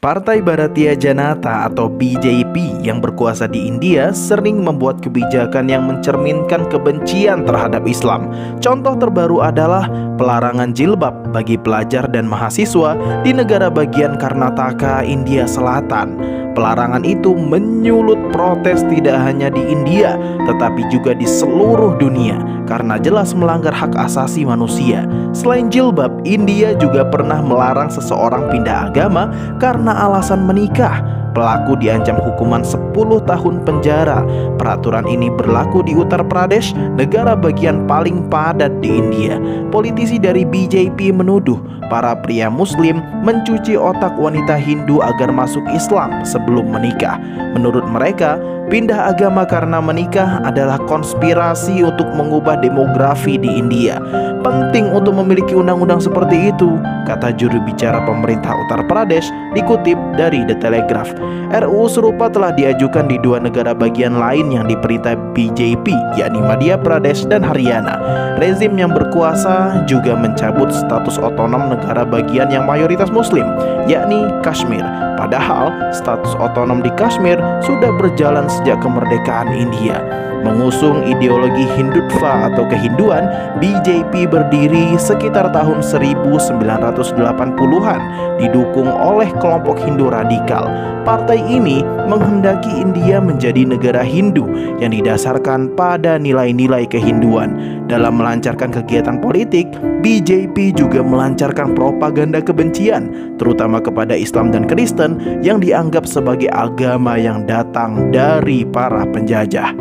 Partai Bharatiya Janata atau BJP yang berkuasa di India sering membuat kebijakan yang mencerminkan kebencian terhadap Islam. Contoh terbaru adalah pelarangan jilbab bagi pelajar dan mahasiswa di negara bagian Karnataka, India Selatan. Pelarangan itu menyulut protes tidak hanya di India, tetapi juga di seluruh dunia karena jelas melanggar hak asasi manusia. Selain jilbab, India juga pernah melarang seseorang pindah agama karena alasan menikah. Pelaku diancam hukuman 10 tahun penjara. Peraturan ini berlaku di Uttar Pradesh, negara bagian paling padat di India. Politisi dari BJP menuduh para pria Muslim mencuci otak wanita Hindu agar masuk Islam sebelum menikah. Menurut mereka, pindah agama karena menikah adalah konspirasi untuk mengubah demografi di India. Penting untuk memiliki undang-undang seperti itu, kata juru bicara pemerintah Uttar Pradesh, dikutip dari The Telegraph. RUU serupa telah diajukan di dua negara bagian lain yang diperintah BJP, yakni Madhya Pradesh dan Haryana. Rezim yang berkuasa juga mencabut status otonom negara bagian yang mayoritas Muslim, yakni Kashmir. Padahal status otonom di Kashmir sudah berjalan sejak kemerdekaan India. Mengusung ideologi Hindutva atau kehinduan, BJP berdiri sekitar tahun 1980-an, didukung oleh kelompok Hindu radikal. Partai ini menghendaki India menjadi negara Hindu yang didasarkan pada nilai-nilai kehinduan. Dalam melancarkan kegiatan politik, BJP juga melancarkan propaganda kebencian, terutama kepada Islam dan Kristen yang dianggap sebagai agama yang datang dari para penjajah.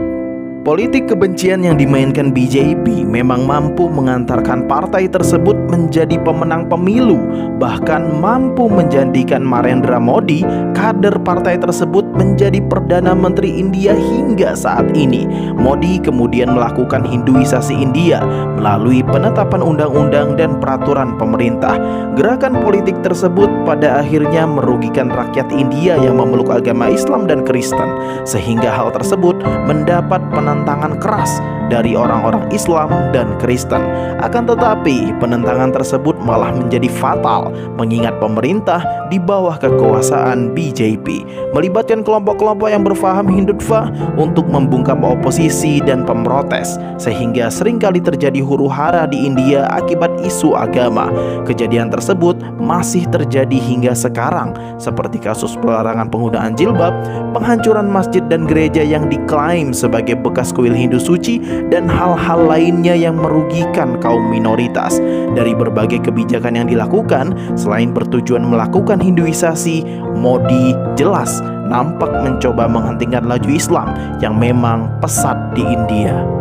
Politik kebencian yang dimainkan BJP memang mampu mengantarkan partai tersebut menjadi pemenang pemilu, bahkan mampu menjadikan Narendra Modi, kader partai tersebut, menjadi Perdana Menteri India hingga saat ini. Modi kemudian melakukan Hinduisasi India melalui penetapan undang-undang dan peraturan pemerintah. Gerakan politik tersebut pada akhirnya merugikan rakyat India yang memeluk agama Islam dan Kristen, sehingga hal tersebut mendapat penentangan keras dari orang-orang Islam dan Kristen. Akan tetapi penentangan tersebut malah menjadi fatal, mengingat pemerintah di bawah kekuasaan BJP melibatkan kelompok-kelompok yang berfaham Hindutva untuk membungkam oposisi dan pemrotes, sehingga seringkali terjadi huru-hara di India akibat isu agama. Kejadian tersebut masih terjadi hingga sekarang, seperti kasus pelarangan penggunaan jilbab, penghancuran masjid dan gereja yang diklaim sebagai bekas kuil Hindu suci, dan hal-hal lainnya yang merugikan kaum minoritas. Dari berbagai kebijakan yang dilakukan, selain bertujuan melakukan Hinduisasi, Modi jelas nampak mencoba menghentikan laju Islam yang memang pesat di India.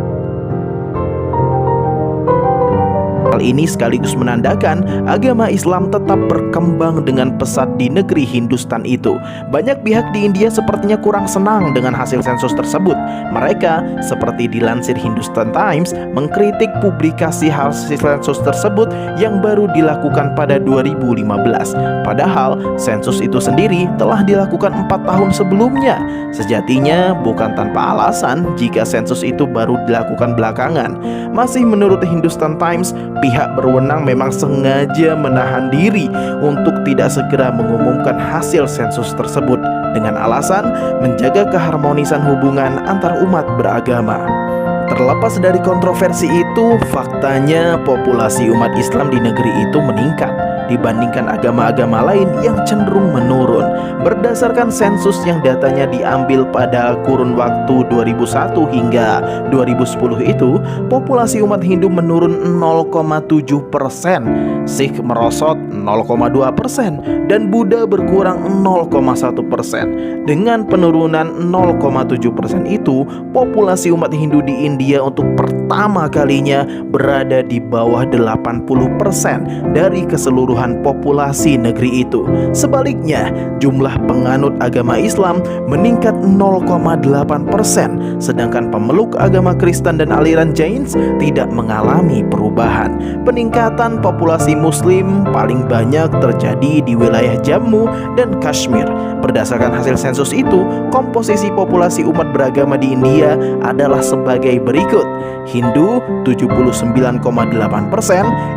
Hal ini sekaligus menandakan agama Islam tetap berkembang dengan pesat di negeri Hindustan itu. Banyak pihak di India sepertinya kurang senang dengan hasil sensus tersebut. Mereka, seperti dilansir Hindustan Times, mengkritik publikasi hasil sensus tersebut yang baru dilakukan pada 2015. Padahal sensus itu sendiri telah dilakukan 4 tahun sebelumnya. Sejatinya bukan tanpa alasan jika sensus itu baru dilakukan belakangan. Masih menurut Hindustan Times, pihak berwenang memang sengaja menahan diri untuk tidak segera mengumumkan hasil sensus tersebut dengan alasan menjaga keharmonisan hubungan antar umat beragama. Terlepas dari kontroversi itu, faktanya populasi umat Islam di negeri itu meningkat dibandingkan agama-agama lain yang cenderung menurun. Berdasarkan sensus yang datanya diambil pada kurun waktu 2001 hingga 2010 itu, populasi umat Hindu menurun 0,7%, Sikh merosot 0,2%, dan Buddha berkurang 0,1%. Dengan penurunan 0,7% itu, populasi umat Hindu di India untuk pertama kalinya berada di bawah 80% dari keseluruhan populasi negeri itu. Sebaliknya, jumlah penganut agama Islam meningkat 0,8%, sedangkan pemeluk agama Kristen dan aliran Jains tidak mengalami perubahan. Peningkatan populasi Muslim paling banyak terjadi di wilayah Jammu dan Kashmir. Berdasarkan hasil sensus itu, komposisi populasi umat beragama di India adalah sebagai berikut: Hindu 79,8%,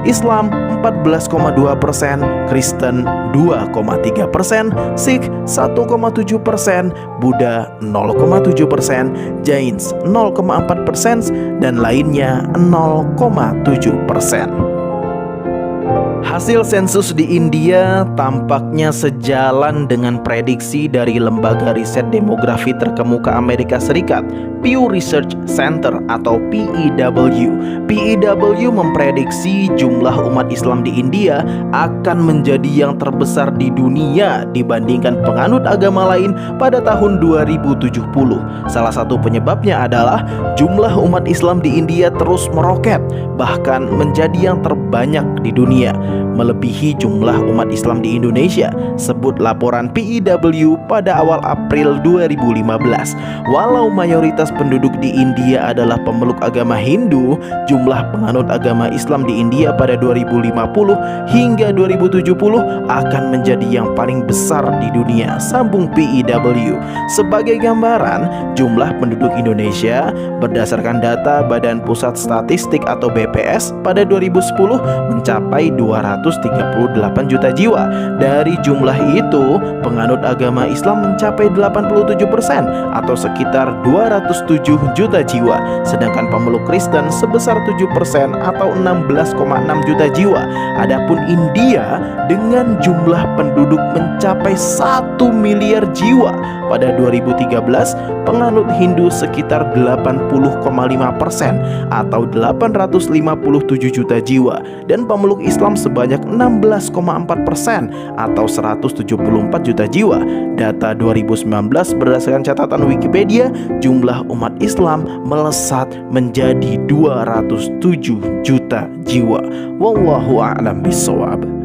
Islam 14,2%, Kristen 2,3%, Sikh 1,7%, Buddha 0,7%, Jains 0,4%, dan lainnya 0,7%. Hasil sensus di India tampaknya sejalan dengan prediksi dari lembaga riset demografi terkemuka Amerika Serikat, Pew Research Center atau PEW. PEW memprediksi jumlah umat Islam di India akan menjadi yang terbesar di dunia dibandingkan penganut agama lain pada tahun 2070. Salah satu penyebabnya adalah jumlah umat Islam di India terus meroket, bahkan menjadi yang terbanyak di dunia, melebihi jumlah umat Islam di Indonesia, sebut laporan PEW pada awal April 2015. Walau mayoritas penduduk di India adalah pemeluk agama Hindu, jumlah penganut agama Islam di India pada 2050 hingga 2070 akan menjadi yang paling besar di dunia, sambung PEW. Sebagai gambaran, jumlah penduduk Indonesia berdasarkan data Badan Pusat Statistik atau BPS pada 2010 mencapai 238 juta jiwa. Dari jumlah itu, penganut agama Islam mencapai 87% atau sekitar 207 juta jiwa, sedangkan pemeluk Kristen sebesar 7% atau 16,6 juta jiwa. Adapun India dengan jumlah penduduk mencapai 1 miliar jiwa. Pada 2013, penganut Hindu sekitar 80,5% atau 857 juta jiwa, dan pemeluk Islam sebanyak 16,4% atau 174 juta jiwa. Data 2019 berdasarkan catatan Wikipedia, jumlah umat Islam melesat menjadi 207 juta jiwa. Wallahu a'lam bishawab.